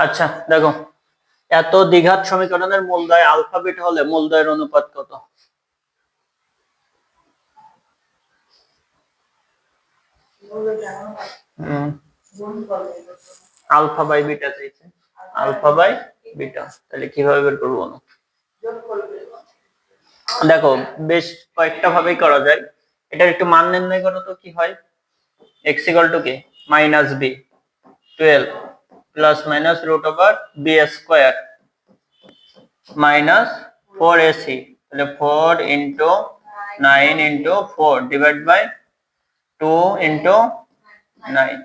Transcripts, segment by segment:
আচ্ছা দেখো, এত দ্বিঘাত সমীকরণের মূলদয় আলফা বিটা হলে মূলদয়ের অনুপাত কত? আলফা বাই বিটা চাইছে, আলফা বাই বিটা, তাহলে কিভাবে বের করবো? দেখো বেশ কয়েকটা ভাবেই করা যায়। এটার একটু মান নির্ণয় করো তো কি হয়। x = কি -b 12 plus minus root over b square minus 4ac, তাহলে 4 into 9 into 4 divide by 2 into 9,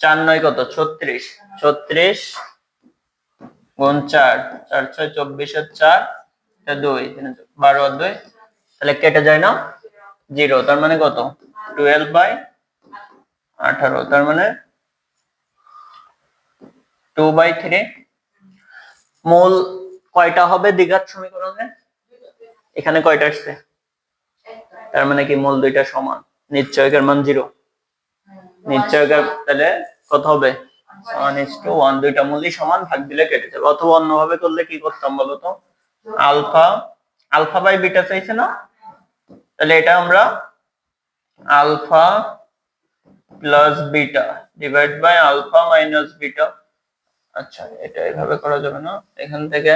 4 9 কত 36, 36 গুণ 4, 4 6 24 এর 4, 2 12 আর 2, তাহলে কেটে যায় না 0, তার মানে কত 12/18, তার মানে 2/3। মূল কয়টা হবে দ্বিঘাত সমীকরণে? এখানে কয়টা আসছে? তার মানে কি মূল দুইটা সমান, নিশ্চয়কের মান 0, নিশ্চয়কের তাহলে কত হবে 1:1, দুইটা মূলই সমান, ভাগ দিলে কেটে যাবে। অথবা অন্যভাবে করলে কি করতাম বলো তো, আলফা বাই বিটা চাইছে না, তাহলে এটা আমরা alpha plus beta divide by alpha minus beta. আচ্ছা এটা এইভাবে করা যাবে না, এখান থেকে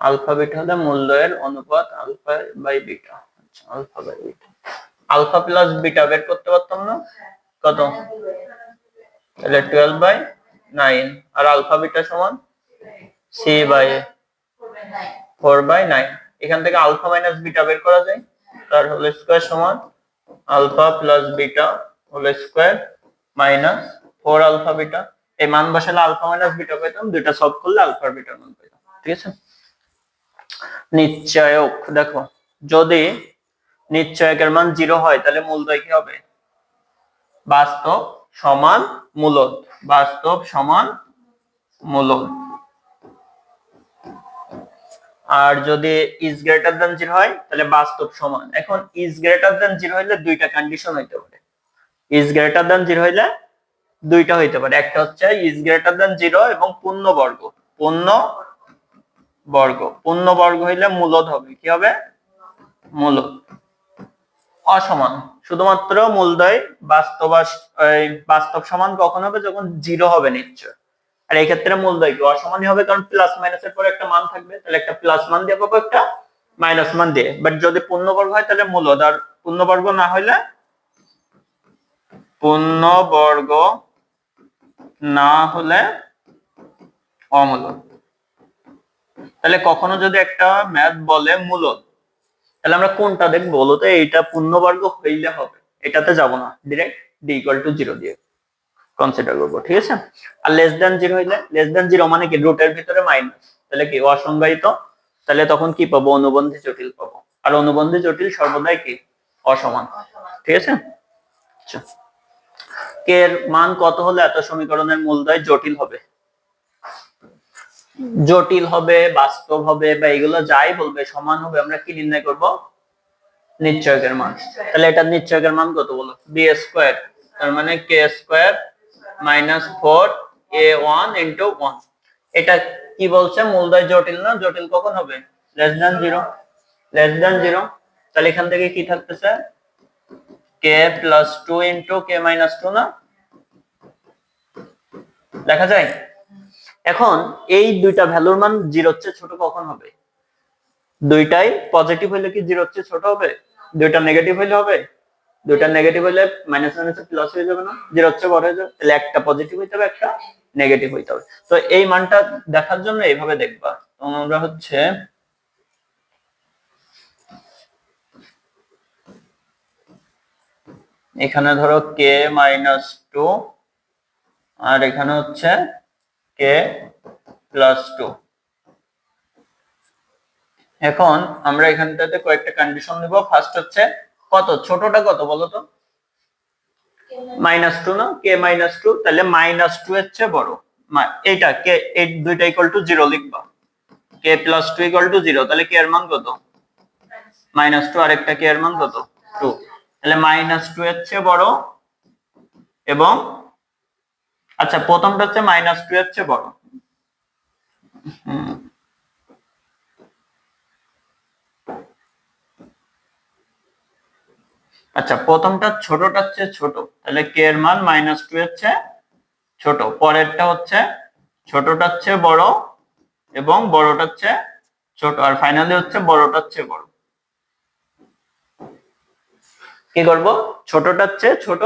আলফা বিটা হলে মূলদয়ের অনুপাত আলফা বাই বিটা। আচ্ছা alpha by beta, alpha plus beta বের করতে পারতাম না, কত তাহলে 12/9, আর আলফা বিটা সমান c/4/9। এখান থেকে আলফা মাইনাস বিটা বের করা যায়, তার হোল স্কয়ার সমান alpha plus beta whole square minus 4 alpha beta. এই মান বসালে আলফা মাইনাস বিটা পেতাম, দুইটা সলভ করলে আলফা বিটার মান পেতাম। ঠিক আছে, নিশ্চয়ক দেখো, যদি নিশ্চয়কের মান 0 হয় তাহলে মূলদয় কি হবে? বাস্তব সমান মূলদ, বাস্তব সমান মূলদ। আর যদি ইজ গ্রেটার দ্যান 0 হয় তাহলে বাস্তব সমান। এখন ইজ গ্রেটার দ্যান 0 হইলে দুইটা কন্ডিশন হইতে পারে, ইজ গ্রেটার দ্যান 0 হইলে দুইটা হইতে পারে, একটা হচ্ছে ইজ গ্রেটার দ্যান 0 এবং পূর্ণবর্গ, পূর্ণবর্গ হইলে মূলদ হবে, কি হবে মূলদ। অসমান শুধুমাত্র মূলদয় বাস্তব সমান কখন হবে? যখন 0 হবে নিশ্চয়। আর এই ক্ষেত্রে মূলদয় কি অসমানই হবে, কারণ প্লাস মাইনাসের পরে একটা মান থাকবে, তাহলে একটা প্লাস মান দিয়ে পাবো, একটা মাইনাস মান দিয়ে। বাট যদি পূর্ণবর্গ হয় তাহলে মূলদ, আর পূর্ণবর্গ না হইলে অমূলদ। তাহলে কখনো যদি একটা ম্যাথ বলে মূলদ, তাহলে আমরা কোনটা দেখবো বলো তো? এইটা পূর্ণবর্গ হইলে হবে, এটাতে যাব না, ডাইরেক্ট d = 0 দিয়ে কনসিডার করবো। ঠিক আছে, আর লেস দ্যান 0 হইলে, লেস দ্যান 0 মানে কি রুটের ভিতরে মাইনাস, তাহলে কি অসংজ্ঞায়িত, তাহলে তখন কি পাবো? অনুবন্ধী জটিল পাবো, আর অনুবন্ধী জটিল সর্বদাই কি অসমান। ঠিক আছে, আচ্ছা কে এর মান কত হলে এত সমীকরণের মূলদয় জটিল হবে? জটিল হবে, বাস্তব হবে, বা এগুলো যাই বলবে সমান হবে, আমরা কি নির্ণয় করব? নিশ্চয়কের মান। তাহলে এটা নিশ্চয়কের মান কত বলো? b স্কয়ার, তার মানে k square minus 4a1 into 1। এটা কি বলছে? মূলদয় জটিল না, জটিল কখন হবে? Less than 0, less than 0। তাহলে এখান থেকে কি থাকতেছে? k plus 2 into k minus 2 না, দেখা যায়। এখন এই দুইটা ভ্যালুর মান 0 এর চেয়ে ছোট কখন হবে? দুইটাই পজিটিভ হইলে কি 0 এর চেয়ে ছোট হবে? দুইটা নেগেটিভ হইলে হবে? দুইটা নেগেটিভ হইলে মাইনাস মাইনাসে প্লাস হয়ে যাবে না, 0 এর চেয়ে বড় হয়ে যাবে। তাহলে একটা পজিটিভ হইতে হবে, একটা নেগেটিভ হইতে হবে। তো এই মানটা দেখার জন্য এইভাবে দেখবা তোমরা হচ্ছে এখানে ধরো k মাইনাস 2 আর এখানে হচ্ছে k প্লাস 2। এখন আমরা এখানটাতে কয়েকটা কন্ডিশন নিব। ফার্স্ট হচ্ছে কত ছোটটা কত বলো তো? -2 না, k -2, তাহলে -2 এর চেয়ে বড়। এইটা কে, এই দুইটা ইকুয়াল টু 0 লিখবা, k + 2 ইকুয়াল টু 0, তাহলে k এর মান কত? -2, আর একটা k এর মান কত? 2। তাহলে -2 এর চেয়ে বড় এবং আচ্ছা প্রথমটা হচ্ছে -2 এর চেয়ে বড়। আচ্ছা প্রথমটা ছোটটার চেয়ে ছোট, তাহলে k এর মান -2 এর চেয়ে ছোট। পরেরটা হচ্ছে ছোটটার চেয়ে বড় এবং বড়টার চেয়ে ছোট, আর ফাইনালি হচ্ছে বড়টার চেয়ে বড়। কি করব? ছোটটার চেয়ে ছোট,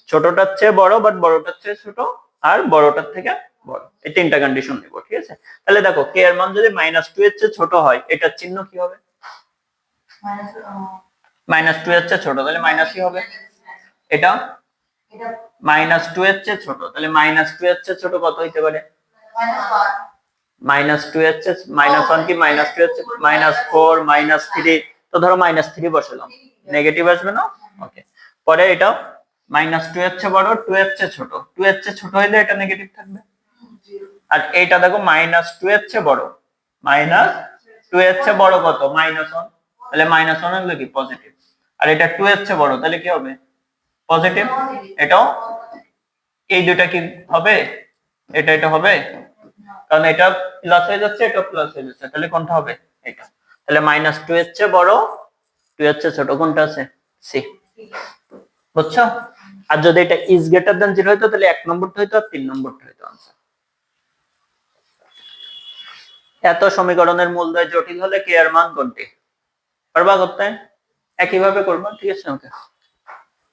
ছোটটার চেয়ে বড় বাট বড়টার চেয়ে ছোট, আর বড়টার থেকে বড়, এই তিনটা কন্ডিশন দেব। ঠিক আছে, তাহলে দেখো k এর মান যদি -2 এর চেয়ে ছোট হয়, এটার চিহ্ন কি হবে? -2 এর চেয়ে ছোট, তাহলে মাইনাস কি হবে? এটা -2 এর চেয়ে ছোট, তাহলে -2 এর চেয়ে ছোট কত হইতে পারে? -2 এর চেয়ে -1 কি? -2 এর চেয়ে -4, -3, তো ধরো -3 বসালাম, নেগেটিভ আসবে না? ওকে। পরে এটা -2 এর চেয়ে বড়, 2 এর চেয়ে ছোট, 2 এর চেয়ে ছোট হইলে এটা নেগেটিভ থাকবে। আর এইটা দেখো -2 এর চেয়ে বড়, -2 এর চেয়ে বড় কত? -1, তাহলে -1 হলো কি? পজিটিভ। আর এটা 2 এর চেয়ে বড়, তাহলে কি হবে? পজিটিভ। এটাও, এই দুইটা কি হবে? এটা হবে, কারণ এটা প্লাস হয়ে যাচ্ছে, এটা প্লাস হয়ে যাচ্ছে, তাহলে কোনটা হবে? এটা। তাহলে -2 এর চেয়ে বড়, 2 এর চেয়ে ছোট, কোনটা আছে? সি। বুঝছো? আর যদি এটা ইজ গ্রেটার দ্যান 0 হইতো, তাহলে 1 নম্বরটা হইতো আর 3 নম্বরটা হইতো आंसर। এত সমীকরণের মূলদ্বয় জটিল হলে k এর মান কোনটি? পারবা করতে? একই ভাবে করবা। ঠিক আছে, ওকে।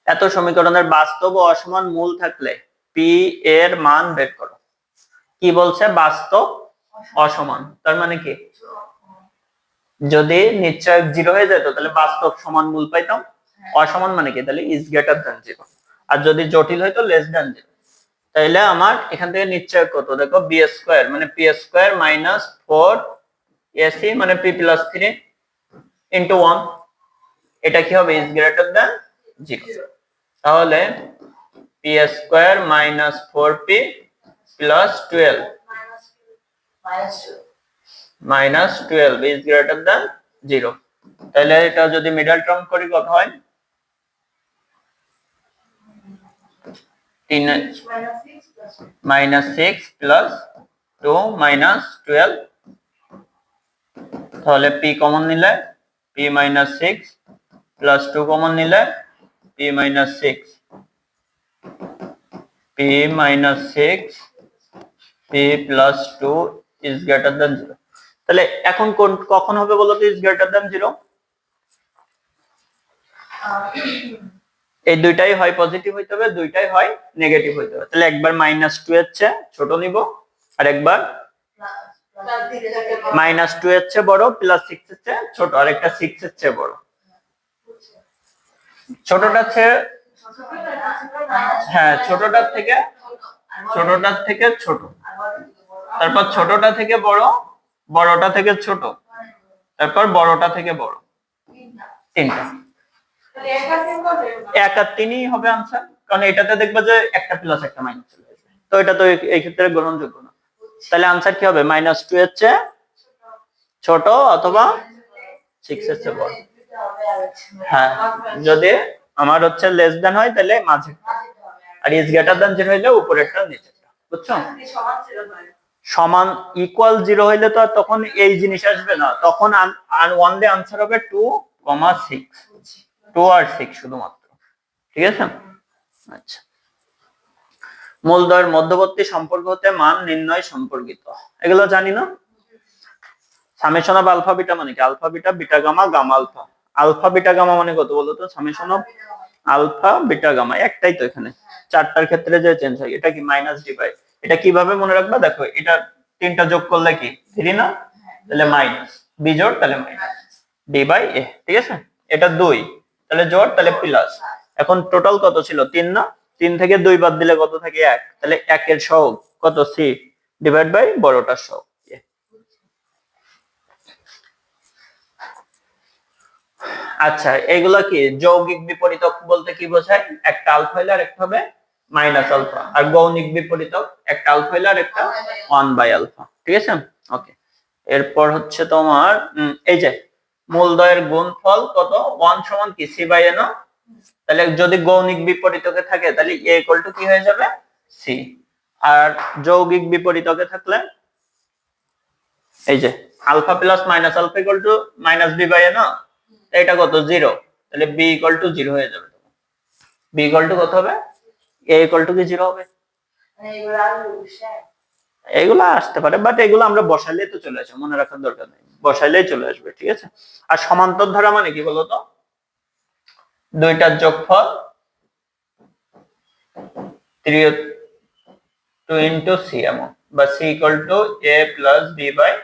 এত সমীকরণের বাস্তব ও অসমান মূল থাকলে p এর মান বের করো। কি বলছে? বাস্তব অসমান, তার মানে কি? যদি নিশ্চয়ক 0 হয়ে যেত, তাহলে বাস্তব সমান মূল পাইতাম। অসমান মানে কি? তাহলে ইজ গ্রেটার দ্যান 0। আর যদি জটিল হইতো লেস দ্যান 0। তাইলে আমার এখান থেকে নিশ্চয়ক কত? দেখো b² মানে p² - 4ac মানে p + 3 * 1, এটা কি হবে? Is greater than 0। তাহলে p² - 4p + 12 -12 is greater than 0। তাহলে এটা যদি মিডল টার্ম করি কত হয়? 3 -6 + 2 -12, তাহলে p কমন নিলে p - 6 + 2 কমন নিলে p - 6, p - 6 p + 2 is greater than 0। তাহলে এখন কখন হবে বলো তো ইজ গ্রেটার দ্যান 0? এই দুইটাই হয় পজিটিভ হইতে হবে, দুইটাই হয় নেগেটিভ হইতে হবে। তাহলে একবার -2 এর চেয়ে ছোট নিব, আর একবার -2 এর চেয়ে বড় +6 এর চেয়ে ছোট, আর একটা 6 এর চেয়ে বড়। ছোটটার চেয়ে, হ্যাঁ ছোটটার থেকে ছোট, তারপর ছোটটা থেকে বড়, বড়টা থেকে ছোট, তারপর বড়টা থেকে বড়, তিনটা। 1 আর 3ই হবে आंसर, কারণ এটাতে দেখবা যে একটা প্লাস একটা মাইনাস চলে আসবে, তো এটা তো এই ক্ষেত্রে গ্রহণযোগ্য না। তাহলে आंसर কি হবে? -2 এর চেয়ে ছোট অথবা 6 এর চেয়ে বড়। হ্যাঁ, যদি আমার হচ্ছে লেস দ্যান হয় তাহলে মাঝে, আর ইজ গ্রেটার দ্যান 0 হইলে উপরেরটা নিচেরটা। বুঝছো? সমান ইকুয়াল 0 হইলে তো আর তখন এই জিনিস আসবে না, তখন আর ওয়ানলি आंसर হবে 2, 6, 2 আর 6 শুধুমাত্র। ঠিক আছে? আচ্ছা, মূলদ্বয়ের মধ্যবর্তী সম্পর্ক হতে মান নির্ণয় সম্পর্কিত, এগুলো জানি না। সামেশন অফ আলফা বিটা মানে কি? Alpha beta beta gamma gamma alpha. Alpha beta gamma মানে কত বলো তো? Summation of alpha beta gamma, একটাই তো এখানে, চারটার ক্ষেত্রে যে চেঞ্জ হয়। এটা কি -d/, এটা কিভাবে মনে রাখবা? দেখো এটা তিনটা যোগ করলে কি 3 না, তাহলে মাইনাস, বিজোড় তাহলে মাইনাস d/a। ঠিক আছে, এটা 2 তাহলে জোড়, তাহলে প্লাস। এখন টোটাল কত ছিল? 3 না, 3 থেকে 2 বাদ দিলে কত থাকে? 1, তাহলে 1 এর সহগ কত? c ডিভাইড বাই বড়টার সহগ। আচ্ছা, এগুলা কি যৌগিক বিপরীতক বলতে কি বোঝায়? একটা আলফা হইলে আর একটা হবে মাইনাস আলফা, আর গৌণিক বিপরীতক একটা আলফা হইলে আর একটা 1/আলফা। ঠিক আছে, ওকে। এরপর হচ্ছে তোমার এই যে মূলদ্বয়ের গুণফল কত? 1 সমান কি c/n। তাহলে যদি গৌণিক বিপরীতকে থাকে তাহলে a ইকুয়াল টু কি হয়ে যাবে? c। আর যৌগিক বিপরীতকে থাকলে এই যে alpha plus minus alpha equal to minus b/n, এটা কত? 0। তাহলে b ইকুয়াল টু 0 হয়ে যাবে। b ইকুয়াল টু কত হবে? a ইকুয়াল টু কি 0 হবে? এগুলা আসতে পারে, বাট এগুলো আমরা বসাইলেই তো চলে আসে, মনে রাখার দরকার নেই, বসাইলেই চলে আসবে। ঠিক আছে। আর সমান্তর ধারা মানে কি বলতো? দুইটার যোগফল 2 ইনটু c এমন, বা c equal to a plus b/2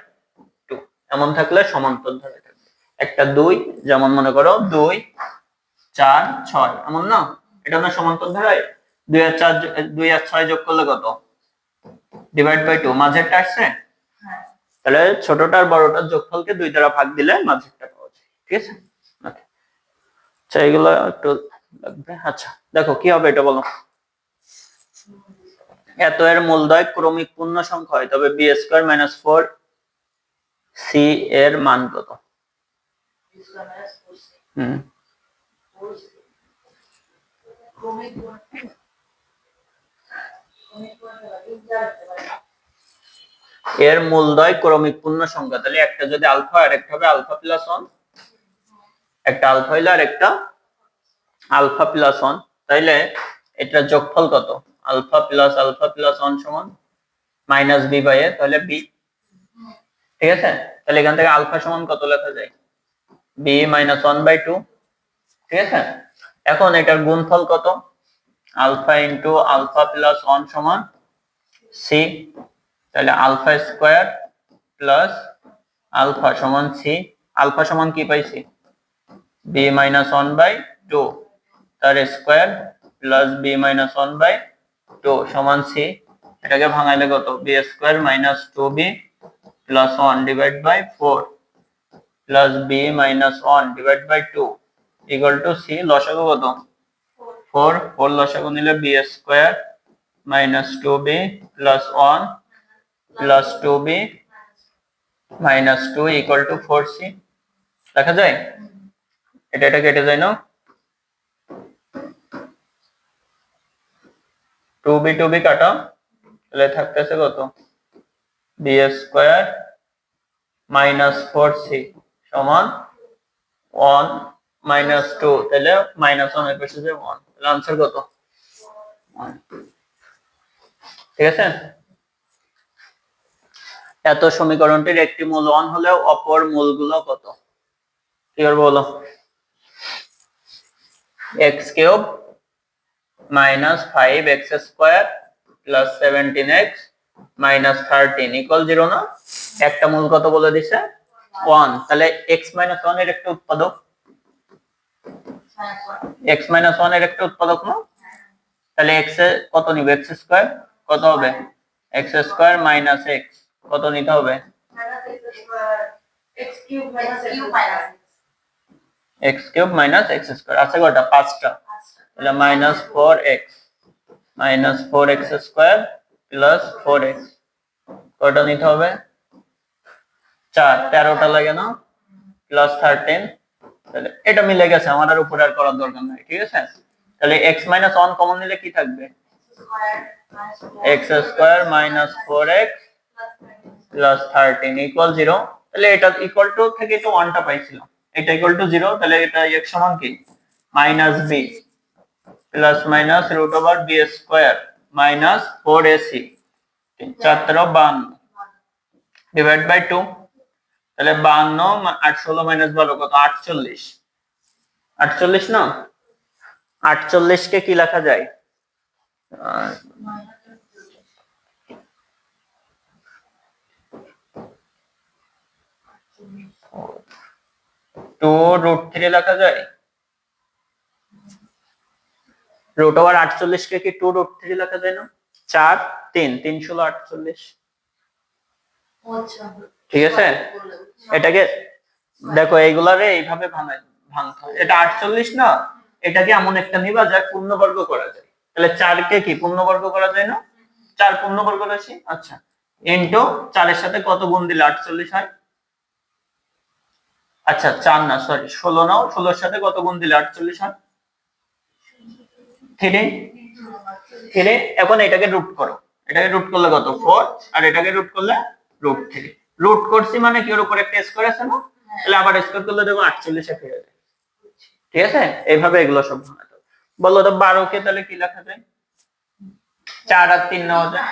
এমন থাকলে সমান্তর ধারা থাকবে। একটা 2, যেমন মনে করো 2 4 6 এমন না, এটা না সমান্তর ধারায়। 2 আর 4 2 আর 6 যোগ করলে কত? ডিভাইড বাই 2, মাঝেরটা আসছে। তাহলে ছোটটার বড়টার যোগফলকে 2 দ্বারা ভাগ দিলে মাঝেরটা পাওয়া যায়। ঠিক আছে, ওকে। আচ্ছা, এগুলো একটু লাগবে। আচ্ছা দেখো কি হবে এটা বলো। এত এর মূলদ্বয় ক্রমিক পূর্ণ সংখ্যা হয় তবে b² - 4c এর মান কত? এর মূলদ্বয় ক্রমিক পূর্ণ সংখ্যা, তাহলে একটা যদি আলফা আর একটা হবে আলফা প্লাস 1, একটা আলফা হইলে আর একটা আলফা প্লাস 1, তাইলে এটা যোগফল কত? আলফা প্লাস 1 সমান মাইনাস b/a, তাহলে b। ঠিক আছে, তাহলে এখান থেকে আলফা সমান কত লেখা যায়? b - 1/2। ঠিক আছে, এখন এটার গুণফল কত? আলফা ইনটু আলফা প্লাস 1 সমান c, তাহলে আলফা স্কয়ার প্লাস আলফা সমান c। আলফা সমান কি পাইছি? b - 1/2 তার স্কয়ার প্লাস b - 1/2 সমান c। এটাকে ভাঙাইলে কত? b² - 2b plus 1 divide by 4 plus b - 1 divide by 2 equal to c। লসাগু কত? 4। 4 লসাগু নিলে b² - 2b plus 1 plus 2b minus 2 equal two 4c। দেখা যায়? এটা কেটে যায় না? 2b কাটা, তাহলে থাকতেছে কত? b² - 4c সমান 1 - 2, তাহলে -1 এর পাশে যে 1, তাহলে आंसर কত? 1। ঠিক আছে, এত সমীকরণটির একটি মূল 1 হলেও অপর মূলগুলো কত? কি করব বলো? x³ - 5x² plus 17x minus 13 equal 0 না? একটা মূল কত বলে দিছে? 1। তাহলে x - 1 এর একটা উৎপাদক, x - 1 এর একটা উৎপাদক না? তাহলে x এ কত নিব? x² কত হবে? x² মাইনাস x কত নিতে হবে? x³ minus x²। আছে কয়টা? 5টা। তাহলে -4x প্লাস 4x কয়টা নিতে হবে? 4। 13টা লাগে না? প্লাস 13, তাহলে এটা মিলে গেছে, আমার আর উপরে আর করার দরকার নাই। ঠিক আছে, তাহলে x - 1 কমন নিলে কি থাকবে? x² - 4x plus 13 equal 0। তাহলে এটা ইকুয়াল টু থেকে তো 1টা পাইছিলাম, এটা ইকুয়াল টু 0, তাহলে এটা x সমান কি? Minus b plus minus root over b² minus 4ac 4 52 divide by 2, তাহলে 52 8 16 মাইনাস 12 কত? 48। 48 না? 48 কে কি লেখা যায়? 2√3 লেখা যায়। রুট ওভার 48 কে কি 2√3 লেখা যায় না? 4 3 3 16 48। ঠিক আছে, এটাকে দেখো এইগুলারে এইভাবে ভাঙতে হয়। এটা 48 না, এটাকে এমন একটা নিবা যা পূর্ণবর্গ করা যায়। তাহলে 4 কে কি পূর্ণবর্গ করা যায় না? 4 পূর্ণবর্গ রাশি। আচ্ছা, ইনটু 4 এর সাথে কত গুণ দিলে 48 হয়? আচ্ছা 4 না, সরি 16 নাও, 16 এর সাথে কত গুণ দিলে 48 হয়? 3। এখন এটাকে রুট করো, এটাকে রুট করলে কত? 4, আর এটাকে রুট করলে √3। রুট করছি মানে কি ওর উপর একটা স্কয়ার আছে না, তাহলে আবার স্কয়ার করলে দেখো 48 এ ফিরে যায়। ঠিক আছে, এইভাবে এগুলো সব ভাঙাতে হবে। বলো তো 12 কে তাহলে কি লেখা যায়? 4 আর 3 নেওয়া যায়,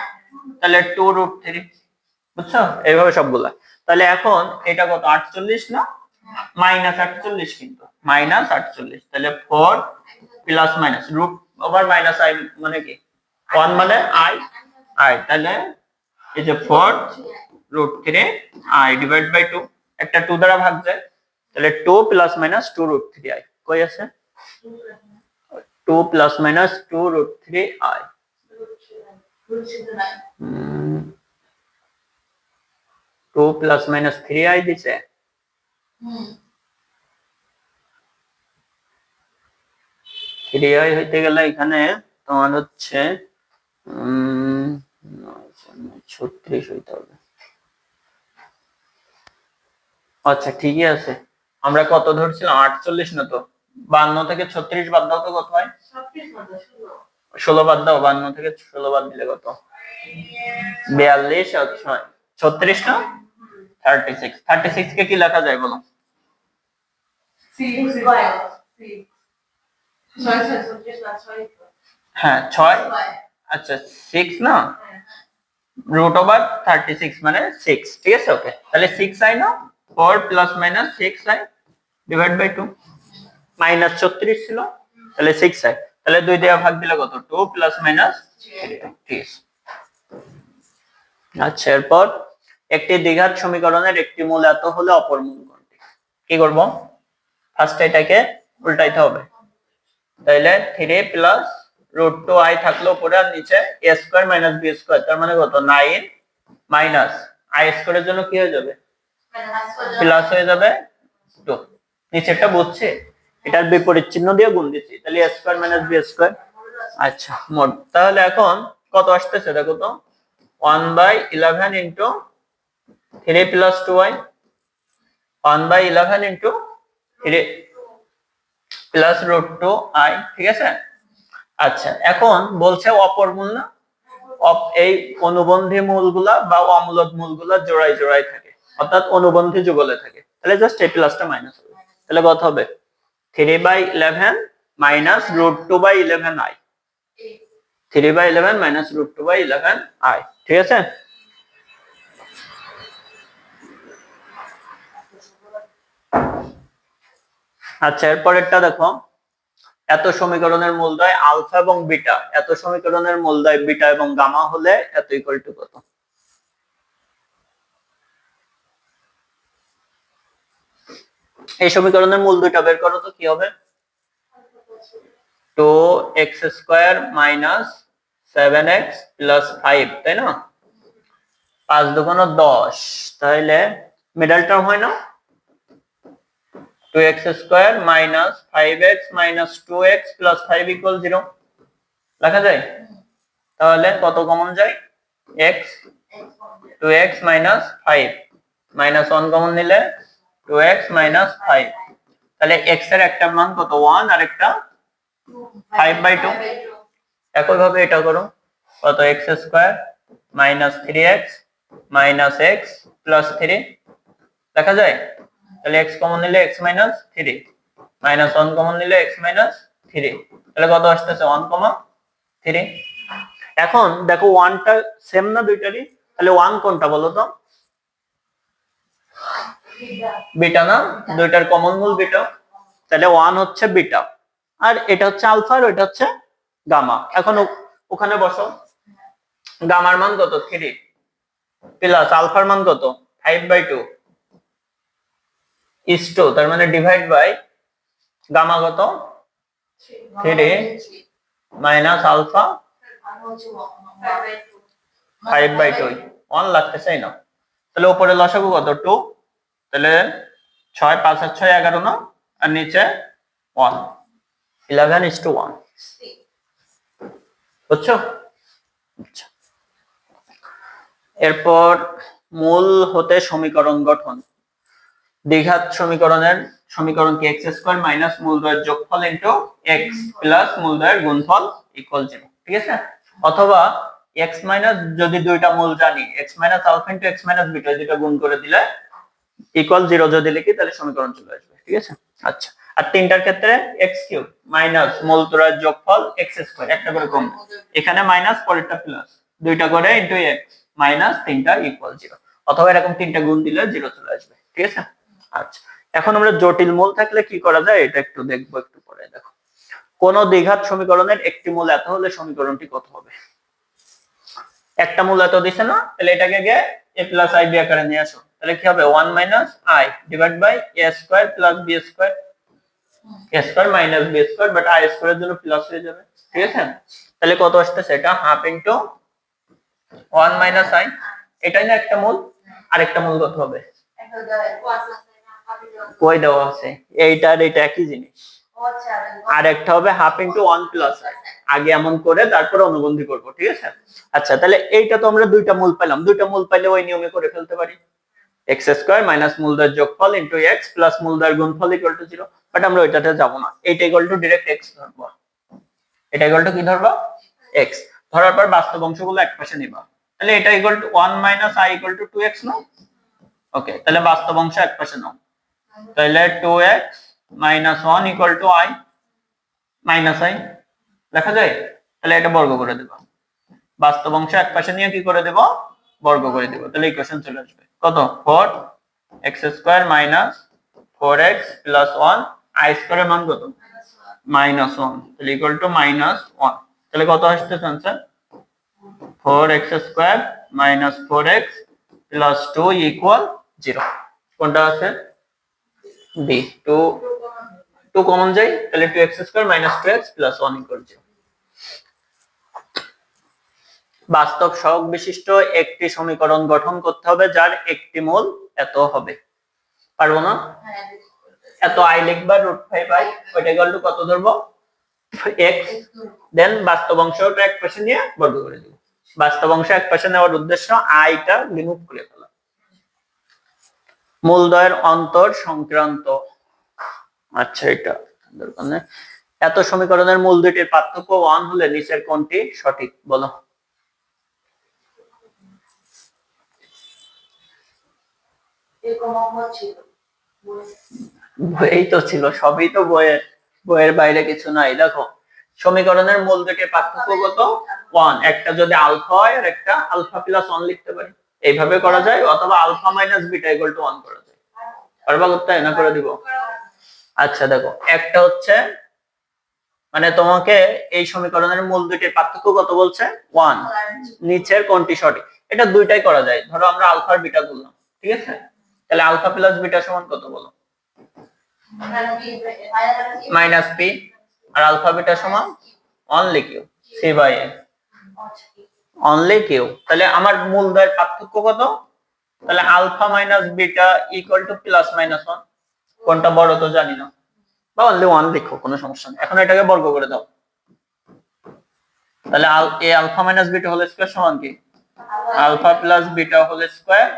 তাহলে 2√3। বুঝছো, এইভাবে সবগুলা। তাহলে এখন এটা কত? 48 না, -48, কিন্তু -48। তাহলে 4 plus minus root over minus i মানে কি 1 মানে আই, তাহলে এই যে 4√3 আই ডিভাইড বাই 2, একটা 2 দ্বারা ভাগ যায়, তাহলে 2 প্লাস মাইনাস 2√3 আই কই আছে? 2 plus minus 2√3 I. 2 plus minus 3 I দিছে। 3 আই হইতে গেলে এখানে তোমার হচ্ছে 36 হইতে হবে। আচ্ছা ঠিকই আছে, আমরা কত ধরছিলাম? 48 না তো, 52 থেকে 36 বাদ দাও তো কত হয়? 16 বাদ দাও, 52 থেকে 16 বাদ দিলে কত? 42 আর 6 36 না, 36। 36 কে কি লেখা যায় বলো? হ্যাঁ 6, আচ্ছা 6 না, √36 মানে 6। ঠিক আছে, ওকে, তাহলে 6 আই না, 4 plus minus 6 i divide by 2, -36 ছিল, তাহলে 6 আই, তাহলে 2 দিয়ে ভাগ দিলে কত? 2 প্লাস মাইনাস 3। আচ্ছা, এরপর একটি দ্বিঘাত সমীকরণের একটি মূল এত হলে অপর মূল কোনটি? কি করব? ফার্স্ট এটাকে উল্টাইতে হবে, তাহলে 3 প্লাস √2i থাকলো উপরে, আর নিচে a square minus b square, তার মানে কত? 9 মাইনাস i স্কয়ারের জন্য কি হয়ে যাবে? প্লাস হয়ে যাবে 2। নিচেরটা বুঝছে, এটার বিপরীত চিহ্ন দিয়ে গুণ দিছি, তাহলে a square minus b square. আচ্ছা মোট তাহলে এখন কত আসতেছে দেখো তো? 1/11 into 3 plus 2i, 1/11 into 3 plus √2i। ঠিক আছে, আচ্ছা এখন বলছে অপর মূল না, এই অনুবন্ধী মূলগুলা বা অমূলদ মূলগুলা জোড়ায় জোড়ায় থাকে, অর্থাৎ অনুবন্ধী যুগলে থাকে, তাহলে জাস্ট এই প্লাসটা মাইনাস হবে। তাহলে কত হবে? 3/11 মাইনাস √2/11i, 3/11 মাইনাস √2/11i। ঠিক আছে, আচ্ছা এরপরেরটা দেখো, এত সমীকরণের মূলদ্বয় আলফা এবং বিটা, এত সমীকরণের মূলদ্বয় বিটা এবং গামা হলে এত ইকুয়াল টু কত? এই সমীকরণের মূল দুইটা বের করো তো কি হবে? 2x² মাইনাস 7x প্লাস 5, তাই না? 5 দুগুণ 10, তাহলে মিডল টার্ম হয় না? 2x² minus 5x minus 2x plus 5 equal 0 লেখা যায়। তাহলে কত কমন যায়? x, 2x minus 5 minus 1 common নিলে 2x মাইনাস 5, তাহলে x এর একটা মান কত? 1 আর একটা 5/2। একইভাবে এটা করো, কত? x² minus 3x minus x plus 3 দেখা যায়। তাহলে x কমন নিলে x মাইনাস 3, মাইনাস 1 কমন নিলে x মাইনাস 3, তাহলে কত আসতেছে? 1,3। এখন দেখো 1 টা সেম না দুইটারই, তাহলে 1 কোনটা বলো তো? বিটা না, দুইটার কমন মূল বিটা, তাহলে 1 হচ্ছে বিটা, আর এটা হচ্ছে আলফা, আর এটা হচ্ছে গামা। এখন ওখানে বসো, গামার মান কত? 3 প্লাস আলফার মান কত? 5/2 ইস টু, তার মানে ডিভাইড বাই গামা কত? 3 মাইনাস আলফা 5/2, 1 লাগতেছে না, তাহলে উপরে লসাগু কত? 2, তাহলে 6 5 আর 6 11 না, আর নিচে 1, 11:1, বুঝছো? আচ্ছা, এরপর মূল হতে সমীকরণ গঠন। দ্বিঘাত সমীকরণ কি x স্কয়ার মাইনাস মূলদ্বয়ের যোগফল ইনটু x প্লাস মূলদ্বয়ের গুণফল ইকুয়াল 0, ঠিক আছে? অথবা x মাইনাস, যদি দুইটা মূল জানি, x minus alpha into x minus beta, যেটা গুণ করে দিলে ইকুয়াল 0 যদি লিখি তাহলে সমীকরণ চলে আসবে, ঠিক আছে? আচ্ছা, আর তিনটার ক্ষেত্রে x কিউব মাইনাস মূলদ্বয়ের যোগফল x স্কয়ার, একটা করে কম, এখানে মাইনাস পরেরটা প্লাস, দুইটা করে ইনটু x মাইনাস তিনটা ইকুয়াল 0, অথবা এরকম তিনটা গুণ দিলে 0 চলে আসবে, ঠিক আছে? আচ্ছা, এখন আমরা জটিল মূল থাকলে কি করা যায় এটা একটু দেখবো একটু পরে। দেখো, কোন দ্বিঘাত সমীকরণের একটি মূল এত হলে সমীকরণটি কত হবে? একটা মূল এত দিছে না, তাহলে এটাকে আগে a প্লাস i b আকারে নিয়ে আসো, তাহলে কি হবে 1 মাইনাস i ডিভাইড বাই a square plus b square, a square minus b square, but i স্কয়ারের জন্য প্লাস হয়ে যাবে, ঠিক আছে? তাহলে কত আসতেছে? এটা হাফ ইনটু 1 মাইনাস i, এটাই না একটা মূল, আরেকটা মূল কত হবে? কই দেওয়া আছে, এইটার এটা একই জিনিস, আর একটা হবে হাফ ইনটু 1 প্লাস i, আগে এমন করে তারপরে অনুবন্ধী করব, ঠিক আছে? আচ্ছা, তাহলে এইটা তো আমরা দুইটা মূল পেলাম, দুইটা মূল পাইলে ওই নিয়মে করে ফেলতে পারি, x স্কয়ার মাইনাস মূলদ্বয়ের যোগফল ইনটু x প্লাস মূলদ্বয়ের গুণফল ইকুয়াল টু 0, বাট আমরা ওইটাতে যাব না, এইটা ইকুয়াল টু ডাইরেক্ট x ধরব, এটা ইকুয়াল টু কি ধরবা? x ধরার পর বাস্তব অংশগুলো একপাশে নিবা, তাহলে এটা ইকুয়াল টু 1 মাইনাস i ইকুয়াল টু 2x নাও, ওকে, তাহলে বাস্তব অংশ একপাশে নাও, তাহলে 2x minus 1 equal to i minus i লেখা যায়, তাহলে এটা বর্গ করে দেব, বাস্তব অংশ একপাশে নিয়ে কি করে দেব? বর্গ করে দেব, তাহলে ইকুয়েশন চলে আসবে কত? 4x square minus 4x plus 1, i স্কয়ারের মান কত? মাইনাস 1, তাহলে ইকুয়াল টু মাইনাস 1, তাহলে কত আসছে answer? 4x square minus 4x plus 2 equal 0, কোনটা আছে? b, 2 কমন যায়, তাহলে 2x square minus 2x plus 1 equal 0। বাস্তব সহগ বিশিষ্ট একটি সমীকরণ গঠন করতে হবে যার একটি মূল এত হবে, পারবো না? এত i লিখবা √5i, ওইটা ইকুয়াল টু কত ধরবো? x, দেন বাস্তব অংশটা এক পাশে নিয়ে বর্গ করে দিব, বাস্তব অংশ এক পাশে নেওয়ার উদ্দেশ্য i টা রিমুভ করে ফেলা। মূলদ্বয়ের অন্তর সংক্রান্ত, আচ্ছা এটা দরকার নেই। এত সমীকরণের মূল দুইটির পার্থক্য 1 হলে নিচের কোনটি সঠিক বলো? বইয়েই তো ছিল, সবই তো বইয়ের বাইরে কিছু নাই। দেখো, সমীকরণের মূল দুইটির পার্থক্য কত? 1, একটা যদি আলফা হয় আর একটা আলফা প্লাস 1 লিখতে পারি, এইভাবে করা যায়, অথবা alpha minus beta equal to 1 করা যায়। পারবা করতে? না করে দিব? আচ্ছা দেখো, একটা হচ্ছে মানে তোমাকে এই সমীকরণের মূল দুইটির পার্থক্য কত বলছে? 1, নিচের কোনটি সঠিক? এটা দুইটাই করা যায়, ধরো আমরা আলফা আর বিটা করলাম, ঠিক আছে? তাহলে আলফা প্লাস বিটা সমান কত বলো? মাইনাস পি, আর আলফা বিটা সমান only q, c by a, only q. তাহলে আমার মূলদ্বয়ের পার্থক্য কত? তাহলে alpha minus beta equal to plus minus 1, কোনটা বড় তো জানি না, বা অনলি 1 লিখো, কোনো সমস্যা নেই। এখন এটাকে বর্গ করে দাও, তাহলে এ alpha minus beta whole square সমান কি? Alpha plus beta whole square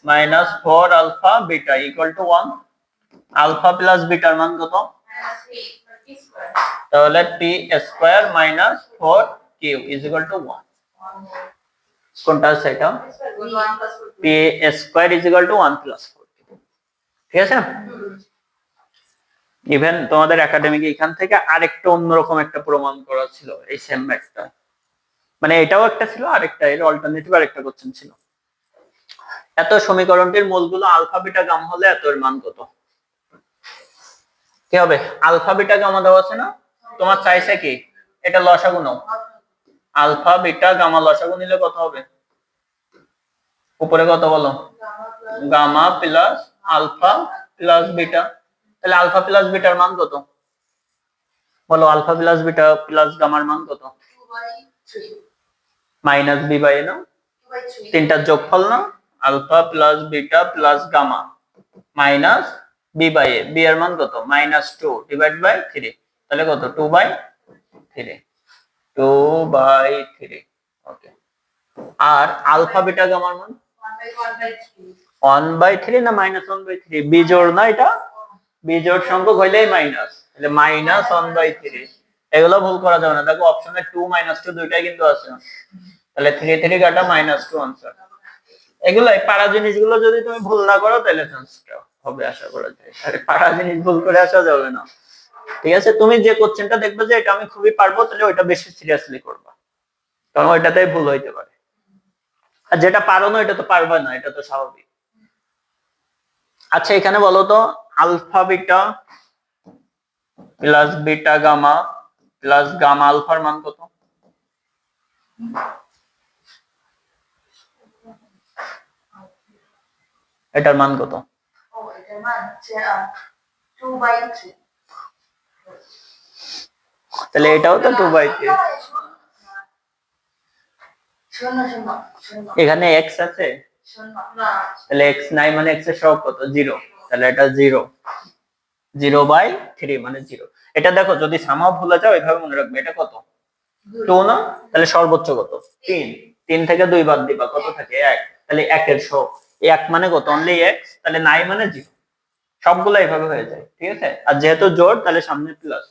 minus 4 alpha beta equal to 1, alpha plus বিটার মান কত? তাহলে P square minus 4 Q is equal to 1, কোনটা আছে এটা? P square is equal to 1 plus 4, ঠিক আছে? ইভেন তোমাদের একাডেমিকে এখান থেকে আরেকটা অন্যরকম একটা প্রমাণ করা ছিল এই সেম ম্যাথটা, মানে এটাও একটা ছিল, আরেকটা এর অল্টারনেটিভ আরেকটা কোশ্চেন ছিল। এত সমীকরণটির মূলগুলো আলফা বিটা গামা হলে এত এর মান কত? কি হবে? আলফা বিটা গামা দেওয়া আছে না, তোমার চাইছে কি এটা লসাগু নাও, আলফা বিটা গামা লসাগু নিলে কত হবে? উপরে কত বলো? Gamma plus alpha plus beta, তাহলে আলফা প্লাস বিটার মান কত বলো? আলফা প্লাস বিটা প্লাস গামার মান কত? মাইনাস বি বাই এ না, তিনটার যোগফল না, alpha plus beta plus gamma minus b by a, b এর মান কত -2 ডিভাইড বাই 3, তাহলে কত 2/3, 2/3। ওকে, আর আলফা বিটা গামার মান 1/3 না -1/3, বিজোড় না এটা, বিজোড় সংখ্যক হইলেই মাইনাস, তাহলে -1/3। এগুলো ভুল করা যাবে না, দেখো অপশনে 2 -2 দুইটাই কিন্তু আছে, তাহলে 3 3 কাটা -2 आंसर। এগুলো পারা জিনিসগুলো যদি তুমি ভুল না করো তাহলে চান্সটা হবে আশা করা যায়, আরে পারা জিনিস ভুল করে আসা যাবে না। ঠিক আছে, তুমি যে কোশ্চেনটা দেখবে যে এটা আমি খুবই পারবো, তাহলে ওইটা বেশি সিরিয়াসলি করবা, কারণ ওইটাতেই ভুল হইতে পারে। আর যেটা পারো না এটা তো পারবা না, এটা তো স্বাভাবিক। আচ্ছা এখানে বলো তো alpha beta plus beta gamma plus gamma আলফার মান কত? এটার মান কত? এটার মান হচ্ছে 2/3। তাহলে এটাও তো 2/3। এখানে x আছে, তাহলে x নাই মানে x এর সহগ কত 0, তাহলে এটা 0, 0/3 মানে 0। এটা দেখো যদি সামাও ভুলে যাও এইভাবে মনে রাখবে, এটা কত 2 না, তাহলে সর্বোচ্চ কত 3, 3 থেকে 2 বাদ দিবা কত থাকে 1, তাহলে 1 এর সহগ 1 মানে কত অনলি x, তাহলে নাই মানে 0, সবগুলো এইভাবে হয়ে যায়। ঠিক আছে, আর যেহেতু জোড় তাহলে সামনে প্লাস।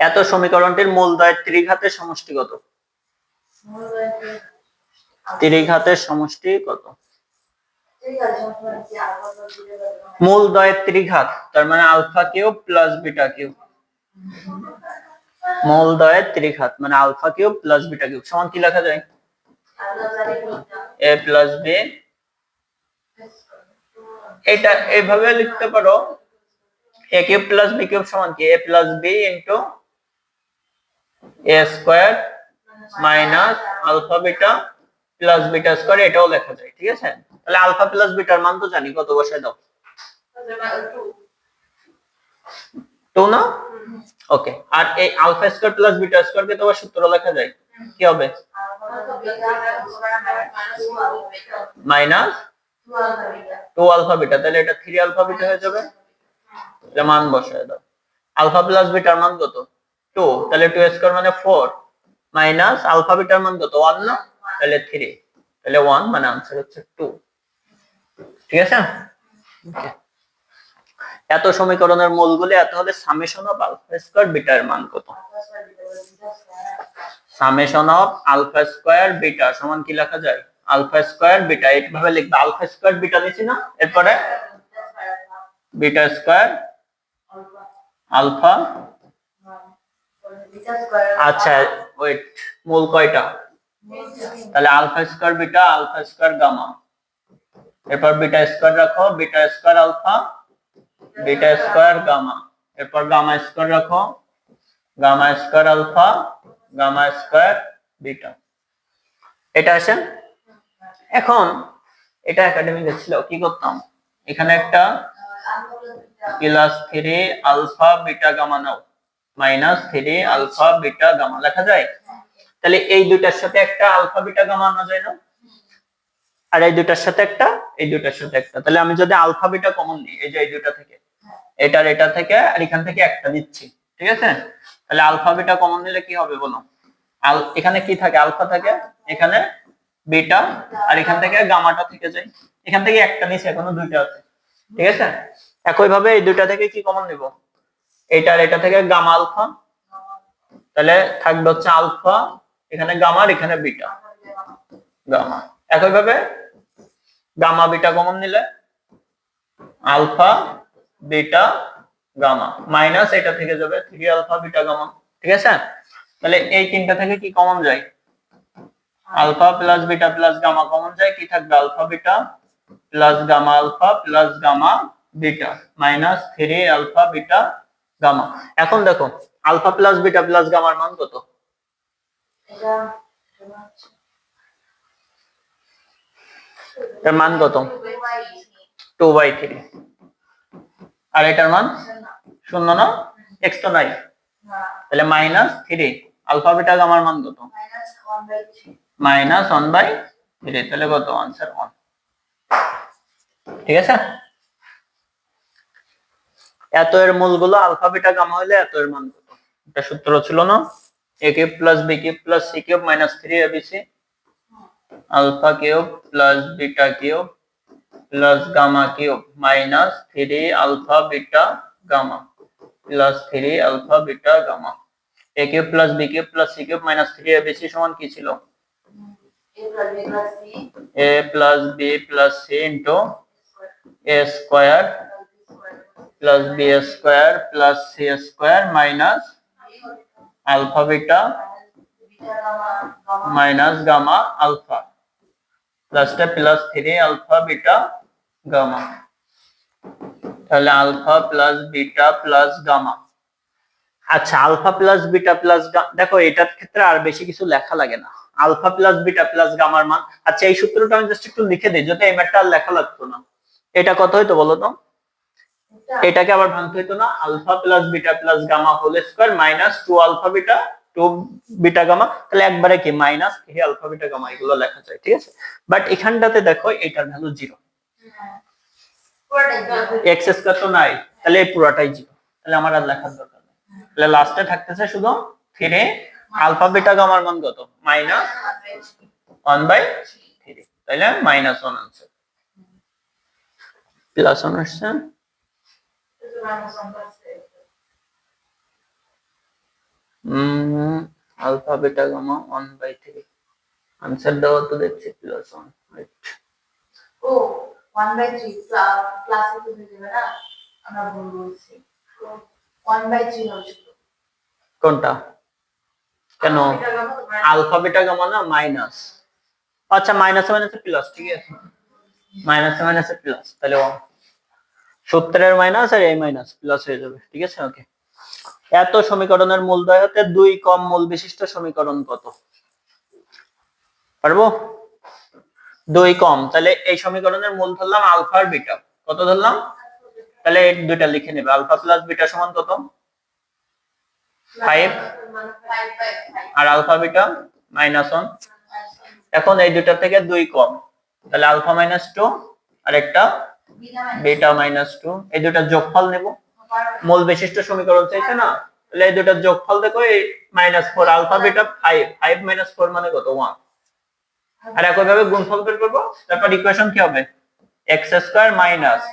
এত সমীকরণটির মূলদ্বয়ের ত্রিঘাতের সমষ্টি কত? ত্রিঘাতের সমষ্টি কত? মূলদ্বয়ের ত্রিঘাত তার মানে alpha cube plus beta cube, মূলদ্বয়ের ত্রিঘাত মানে alpha cube plus beta cube সমান কি লেখা যায়? a প্লাস b, এটা এইভাবে লিখতে পারো a cube plus b cube সমান কি a প্লাস b into a square minus alpha beta plus beta square, এটাও লেখা যায়। ঠিক আছে, তাহলে আলফা প্লাস বিটার মান তো জানি, কত বসায় দাও 2 না? ওকে, আর এই alpha square plus beta square কে তো সূত্র লেখা যায়, কি হবে মাইনাস 2 আলফা বিটা, তাহলে এটা 3 আলফা বিটা হয়ে যাবে, তাহলে মান বসায় দাও। আলফা প্লাস বিটার মান কত 2, তাহলে 2 স্কয়ার মানে 4 মাইনাস আলফা বিটার মান কত 1 না, তাহলে 3, তাহলে 1 মানে आंसर হচ্ছে 2। ঠিক আছে, ওকে। এত সমীকরণের মূলগুলি এত হলে সামেশন অফ আলফা স্কয়ার বিটার মান কত? Summation of alpha square beta সমান কি লেখা যায় আলফা স্কয়ার বিটা, এইভাবে লিখবে আলফা স্কয়ার বিটা নিছি না, এরপরে বিটা স্কয়ার আলফা, আচ্ছা ওয়েট মূল কয়টা, তাহলে alpha square beta alpha square gamma, এরপর বিটা স্কয়ার রাখো beta square alpha beta square gamma, এরপর গামা স্কয়ার রাখো gamma square alpha gamma square beta, এটা আসে। এখন এটা একাডেমিকে ছিল কি করতাম, এখানে একটা প্লাস 3 আলফা বিটা গামা নাও মাইনাস 3 আলফা বিটা গামা লেখা যায়, তাহলে এই দুইটার সাথে একটা আলফা বিটা গামা আনা যায় না, আর এই দুইটার সাথে একটা এই দুইটার সাথে একটা, তাহলে আমি যদি আলফা বিটা কমন নিই এই যে এই দুইটা থেকে এটার এটা থেকে আর এখান থেকে একটা নিচ্ছি, ঠিক আছে, তাহলে আলফা বিটা কমন নিলে কি হবে বলো, এখানে কি থাকে আলফা থাকে, এখানে বিটা, আর এখান থেকে গামাটা থেকে যায়, এখান থেকে একটা নিচে এখনো দুইটা আছে। ঠিক আছে, একই ভাবে এই দুইটা থেকে কি কমন নিব, এটার এটা থেকে গামা আলফা, তাহলে থাকবে হচ্ছে আলফা, এখানে গামা আর এখানে বিটা গামা, একই ভাবে গামা বিটা কমন নিলে আলফা বিটা গামা মাইনাস এটা থেকে যাবে 3 আলফা বিটা গামা। ঠিক আছে, তাহলে এই তিনটা থেকে কি কমন যায় alpha plus beta plus gamma common যায়, কি থাকবে alpha beta plus gamma alpha plus gamma beta minus 3 alpha beta gamma. এখন দেখো আলফা প্লাস বিটা প্লাস গামার মান কত, এর মান কত 2/3, আর এটার মান 0 না, x তো নাই, তাহলে মাইনাস 3 আলফা বিটা গামার মান কত -1/3, তাহলে কত आंसर 1। ঠিক আছে, এত এর মূলগুলো আলফা বিটা গামা হলে এত এর মান কত? এটা সূত্র ছিল না, a cube plus b cube plus c cube minus 3abc alpha cube plus beta cube plus gamma cube minus 3 alpha beta gamma plus 3 alpha beta gamma. a cube plus b cube plus c cube minus 3abc সমান কি ছিল? a প্লাস b প্লাস c into a square plus b square plus c square minus alpha beta minus gamma alpha প্লাসটা plus 3 alpha beta gamma. তাহলে alpha plus beta plus gamma. আচ্ছা alpha plus beta plus দেখো এটার ক্ষেত্রে আর বেশি কিছু লেখা লাগে না, আলফা প্লাস বিটা প্লাস গামার মান। আচ্ছা এই সূত্রটা আমি জাস্ট একটু লিখে দিই, যদি এই ম্যাথটা আর লেখা লাগতো না। এটা কত হইতো বলো তো? এটাকে আবার ভাঙতে হইতো না, alpha plus beta plus gamma whole square minus 2 alpha beta 2 beta gamma, তাহলে একবারে কি মাইনাস 3 আলফা বিটা গামা এগুলো লেখা যায়, ঠিক আছে। বাট এখানটাতে দেখো এটার ভ্যালু 0, এক্স স্কয়ার তো নাই, তাহলে এই পুরোটাই 0, তাহলে আমার আর লেখার দরকার নেই। তাহলে লাস্টে থাকতেছে শুধু 3 আলফা বিটা গামার মান কত? মাইনাস 1/3, তাহলে মাইনাস 1 আনসার, প্লাস 1 আসছে। আলফা বিটা গামা 1/3 আনসার দাও তো, দেখছি প্লাস 1, রাইট। ও 1/3 প্লাস এ হয়ে যাবে না, আমরা ভুল বলছি। 1/3 হচ্ছে কোনটা? কেন আলফা বিটা গামা না মাইনাস? আচ্ছা মাইনাস মাইনাসে প্লাস, ঠিক আছে, মাইনাস মাইনাসে প্লাস, তাহলে সূত্রের মাইনাস আর এই মাইনাস প্লাস হয়ে যাবে, ঠিক আছে। ওকে, এত সমীকরণের মূলদ্বয় হতে 2 কম মূল বিশিষ্ট সমীকরণ কত? পারবো? 2 কম, তাহলে এই সমীকরণের মূল ধরলাম আলফা আর বিটা, কত ধরলাম? তাহলে এই দুইটা লিখে নেবে, আলফা প্লাস বিটা সমান কত? 5, আর আলফা বিটা -1। এখন এই দুইটা থেকে 2 কম, তাহলে আলফা -2 আর একটা বিটা -2, এই দুইটা যোগফল নেব। মূল বিশিষ্ট সমীকরণ চাইছে না, তাহলে এই দুইটা যোগফল দেখো, এই -4 আলফা বিটা 5 5 - 4 মানে কত? 1। আর একই ভাবে গুণফল বের করব, তারপর ইকুয়েশন কি হবে? x স্কয়ার মাইনাস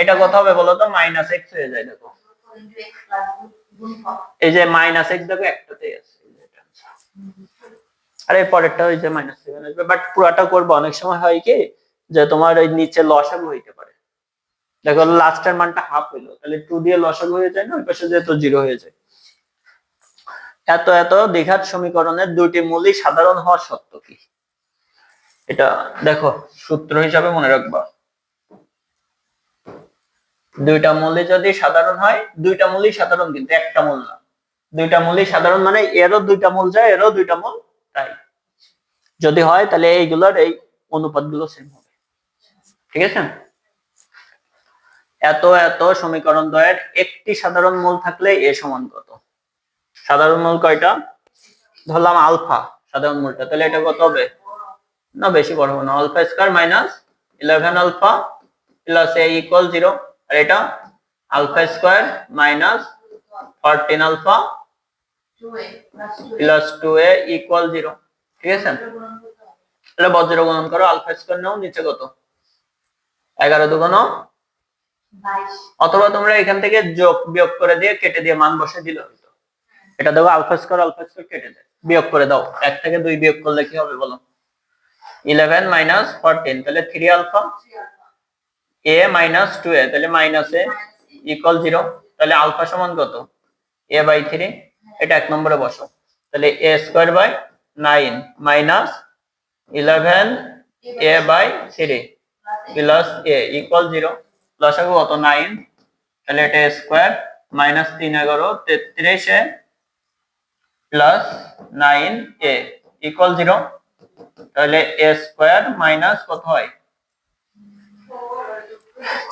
এটা কত হবে বলো তো? -x হয়ে যায়, দেখো এই যে -x দেখো একটাতেই আছে, আর এই পরেরটা ওই যে -7 আসবে। বাট পুরাটা করব, অনেক সময় হয় কি যে তোমার ওই নিচে লসাগু হইতে পারে, দেখো লাস্টের মানটা হাফ হইলো, তাহলে 2 দিয়ে লসাগু হয়ে যায় না, ওই পাশে যেহেতু 0 হয়ে যায়। এত এত দ্বিঘাত সমীকরণের দুইটি মূলই সাধারণ হওয়া সত্য কি? এটা দেখো সূত্র হিসাবে মনে রাখবা, দুইটা মূলই যদি সাধারণ হয়, দুইটা মূলই সাধারণ কিন্তু একটা মূল না, দুইটা মূলই সাধারণ মানে এরও দুইটা মূল যায়, এরও দুইটা মূল তাই যদি হয়, তাহলে এইগুলোর এই অনুপাতগুলো সেম হবে, ঠিক আছে। এত এত সমীকরণ দ্বয়ের একটি সাধারণ মূল থাকলে এ সমান কত? সাধারণ মূল কয়টা ধরলাম? আলফা সাধারণ মূলটা, তাহলে এটা কত হবে? না বেশি বড় হবে না, alpha square minus 11 alpha plus a equal 0, আর এটা alpha square minus 14 alpha plus 2a equal 0, ঠিক আছে। তাহলে বজ্র গুণন করো, আলফা স্কয়ার নাও, নিচে কত? 11 দুগুণ 22, অথবা তোমরা এখান থেকে যোগ বিয়োগ করে দিয়ে কেটে দিয়ে মান বসে দিলে হতো। এটা দেখো আলফা স্কয়ার কেটে দেয়, বিয়োগ করে দাও, 1 থেকে 2 বিয়োগ করলে কি হবে বলো? 11 - 14, তাহলে 3 আলফা a - 2a, তাহলে -a ইকুয়াল 0, তাহলে আলফা সমান কত? a/3, এটা 1 নম্বরে বসাও, তাহলে a square by 9 minus 11 a/3 plus a equal 0, লসাগু কত? 9, তাহলে এটা square minus 3 11 33 a plus 9a equal 0, তাহলে a স্কয়ার মাইনাস কত হয়?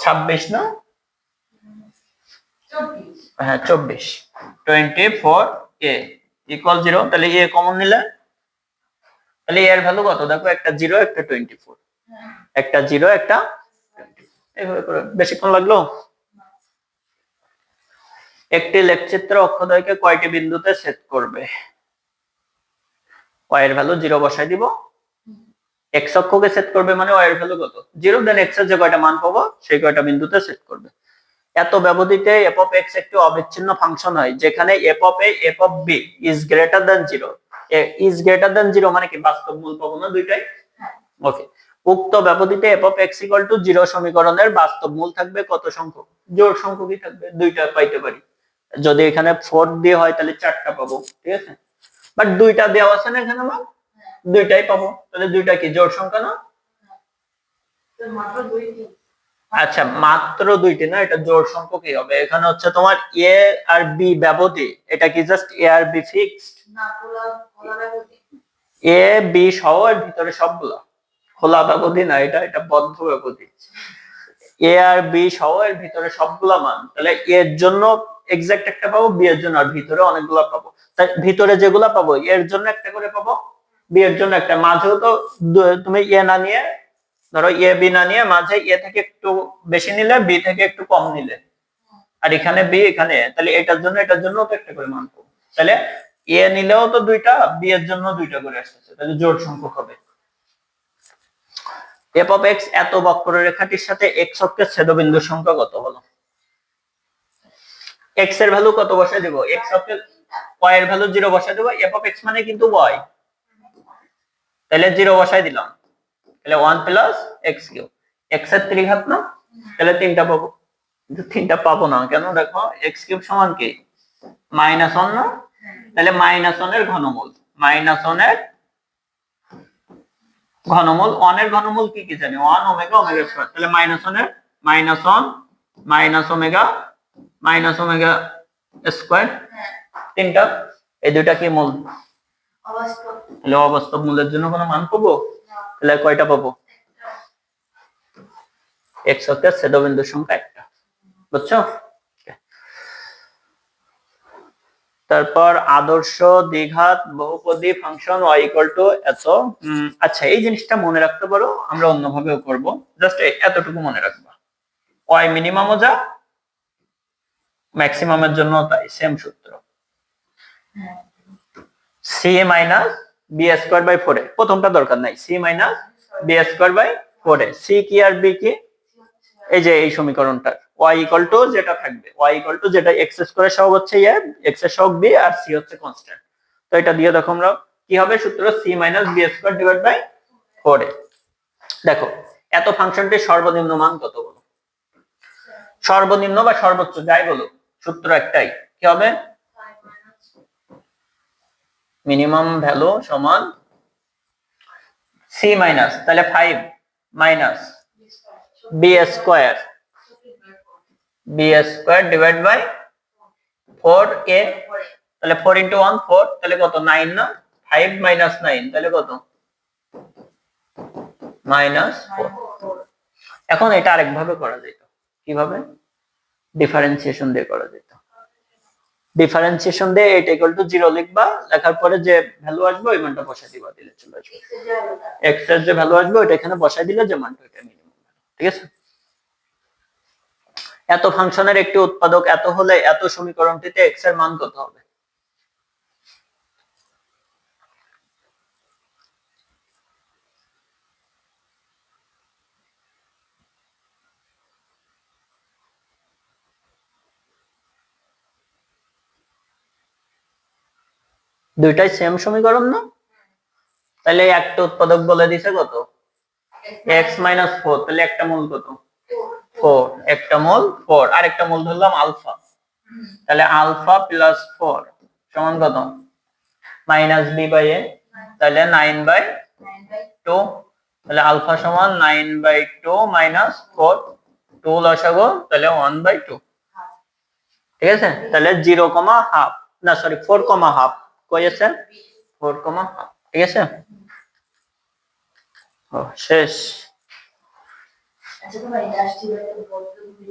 26 না? হ্যাঁ 24, 24a ইকুয়াল 0, তাহলে a কমন নিলে, তাহলে এর ভ্যালু কত? দেখো একটা 0 একটা 24, একটা 0 একটা 24, এইভাবে করে বেশিক্ষণ লাগলো? একটি লেখচিত্র অক্ষদ্বয়কে কয়টি বিন্দুতে ছেদ করবে? y এর ভ্যালু 0 বসাই দিব, x অক্ষকে ছেদ করবে মানে y এর ভ্যালু কত 0, দেন x এর যে কয়টা মান পাবো সেই কয়টা বিন্দুতে ছেদ করবে। এত ব্যবধিতে f of x একটি অবিচ্ছিন্ন ফাংশন হয় যেখানে f of a f of b is greater than 0। is greater than 0 মানে কি বাস্তব মূল পাবো না দুইটাই? ওকে, উক্ত ব্যবধিতে f of x equal to 0 সমীকরণের বাস্তব মূল থাকবে কত সংখ্যক? জোড় সংখ্যকই থাকবে, দুইটা পাইতে পারি। যদি এখানে 4 দিয়ে হয় তাহলে 4টা পাবো, ঠিক আছে, বাট দুইটা দেওয়া আছে না এখানে, মান দুইটাই পাবো, তাহলে দুইটা কি জোড় সংখ্যা না? আচ্ছা, মাত্র দুইটি না, এটা জোড় সংখ্যা কি হবে? এখানে হচ্ছে তোমার a আর b ব্যবধি, এটা কি জাস্ট a আর b ফিক্সড না, খোলা ব্যবধি। a b সহ এর ভিতরে সবগুলা খোলা ব্যবধি না, এটা বদ্ধ ব্যবধি। a আর b সহ এর ভিতরে সবগুলা মান, তাহলে a এর জন্য এক্সাক্ট একটা পাবো, b এর জন্য আর ভিতরে অনেকগুলা পাবো। তাই ভিতরে যেগুলা পাবো এর জন্য একটা করে পাবো, b এর জন্য একটা। মাঝেও তো তুমি a না নিয়ে, ধরো a b না নিয়ে মাঝে a থেকে একটু বেশি নিলে, b থেকে একটু কম নিলে, আর এখানে b এখানে, তাহলে এটার জন্য তো একটা করে মান পাবো। তাহলে a নিলেও তো দুইটা, b এর জন্য দুইটা করে আসছে, তাহলে জোড় সংখ্যক হবে। f of x এত বক্ররেখাটির সাথে x অক্ষের ছেদবিন্দুর সংখ্যা কত বলো? x এর ভ্যালু কত বসায় দেব? x অক্ষের y এর ভ্যালু 0 বসায় দেব, f of x মানে কিন্তু y, তাহলে 0 বসায় দিলাম, তাহলে 1 প্লাস x কিউব। x এর 3 ঘাত না, তাহলে 3টা পাবো, কিন্তু 3টা পাবো না কেন? দেখো x কিউব সমান কি -1 না, তাহলে -1 এর ঘনমূল, -1 এর ঘনমূল, 1 এর ঘনমূল কি কি জানি? 1 ওমেগা ওমেগা স্কয়ার, তাহলে -1 এর -1 মাইনাস ওমেগা স্কয়ার, তিনটা, এই দুইটা কি মূল? অবাস্তব। তাহলে অবাস্তব মূলের জন্য কোনো মান পাবো? তাহলে কয়টা পাবো? x অক্ষের ছেদবিন্দুর সংখ্যা একটা, বুঝছো? তারপর আদর্শ দ্বিঘাত বহুপদী ফাংশন y ইকুয়াল টু এত। আচ্ছা, এই জিনিসটা মনে রাখতে পারো, আমরা অন্যভাবেও করব, জাস্ট এতটুকু মনে রাখবা, y মিনিমামও যা ম্যাক্সিমামের জন্য তাই, সেম সূত্র, c minus b square by 4 a, প্রথমটা দরকার নাই, c minus b square by 4 a, c কি আর b কি? এই যে এই সমীকরণটা y ইকুয়াল টু যেটা থাকবে, y ইকুয়াল টু যেটা x স্কয়ারের সহগ হচ্ছে a, x এর সহগ b আর c হচ্ছে কনস্ট্যান্ট। তো এটা দিয়ে দেখো আমরা কি হবে সূত্র, c minus b square divide by 4 a. দেখো এত ফাংশনটির সর্বনিম্ন মান কত বলো? সর্বনিম্ন বা সর্বোচ্চ যাই বলো, সূত্র একটাই, কি হবে? মিনিমাম ভ্যালু সমান c মাইনাস, তাহলে 5 minus b square divide by 4a, তাহলে 4 ইনটু 1 4, তাহলে কত 9 না, 5 মাইনাস 9 তাহলে কত -4। এখন এটা আরেকভাবে করা যেত, কিভাবে? ডিফারেন্সিয়েশন দিয়ে করা যেত। ডিফারেন্সিয়েশন দিয়ে এটা ইকুয়াল টু 0 লিখবা, লেখার পরে যে ভ্যালু আসবে ওই মানটা বসাই দিবা, দিলে চলে আসবে। x এর যে ভ্যালু আসবে ওটা এখানে বসাই দিলে যে মানটা ওটা মিনিমাম, ঠিক আছে? এত ফাংশনের একটি উৎপাদক এত হলে এত সমীকরণটিতে x এর মান কত হবে? দুইটাই সেম সমীকরণ না, তাহলে একটা উৎপাদক বলে দিছে কত? x মাইনাস 4, তাহলে একটা মূল কত? 4, একটা মূল 4, আর একটা মূল ধরলাম আলফা, তাহলে আলফা প্লাস 4 সমান কত? মাইনাস b বাই a, তাহলে 9/2, তাহলে আলফা সমান 9/2 মাইনাস 4, 2 লসাগু, তাহলে 1/2, ঠিক আছে? তাহলে 0,5 না, সরি 4,5 কই আছে? 4,5, ঠিক আছে? ও শেষ। আচ্ছা, তোমার এটা আসছে